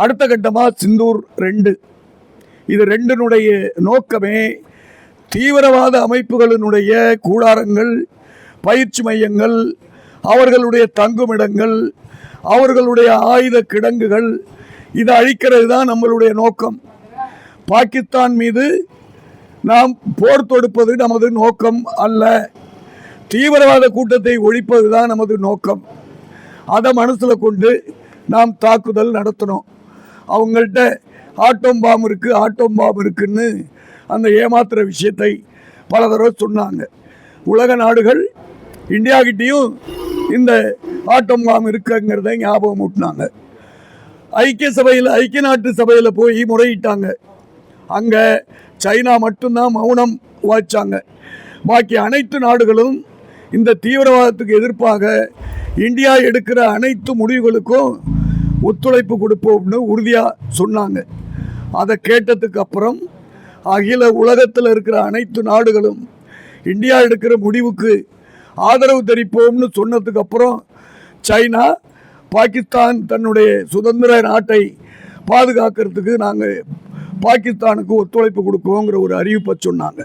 அடுத்த கட்டமாக சிந்தூர் 2. இது 2னுடைய நோக்கமே தீவிரவாத அமைப்புகளினுடைய கூடாரங்கள், பயிற்சி மையங்கள், அவர்களுடைய தங்குமிடங்கள், அவர்களுடைய ஆயுத கிடங்குகள், இதை அழிக்கிறது தான் நம்மளுடைய நோக்கம். பாகிஸ்தான் மீது நாம் போர் தொடுப்பது நமது நோக்கம் அல்ல. தீவிரவாத கூட்டத்தை ஒழிப்பது தான் நமது நோக்கம். அதை மனசில் கொண்டு நாம் தாக்குதல் நடத்தணும். அவங்கள்ட்ட ஆட்டோம் பாம் இருக்குன்னு அந்த ஏமாத்துற விஷயத்தை பல தடவை சொன்னாங்க. உலக நாடுகள் இந்தியாகிட்டையும் இந்த ஆட்டோம் பாம் இருக்குங்கிறத ஞாபகம் ஊட்டினாங்க. ஐக்கிய நாட்டு சபையில் போய் முறையிட்டாங்க. அங்கே சைனா மட்டும்தான் மௌனம் வாய்ச்சாங்க. பாக்கி அனைத்து நாடுகளும் இந்த தீவிரவாதத்துக்கு எதிர்ப்பாக இந்தியா எடுக்கிற அனைத்து முடிவுகளுக்கும் ஒத்துழைப்பு கொடுப்போம்னு உறுதியாக சொன்னாங்க. அதை கேட்டதுக்கு அப்புறம் அகில உலகத்தில் இருக்கிற அனைத்து நாடுகளும் இந்தியா எடுக்கிற முடிவுக்கு ஆதரவு தெரிவிப்போம்னு சொன்னதுக்கு அப்புறம் சைனா பாகிஸ்தான் தன்னுடைய சுதந்திர நாட்டை பாதுகாக்கிறதுக்கு நாங்கள் பாகிஸ்தானுக்கு ஒத்துழைப்பு கொடுக்குவோங்கிற ஒரு அறிவிப்பை சொன்னாங்க.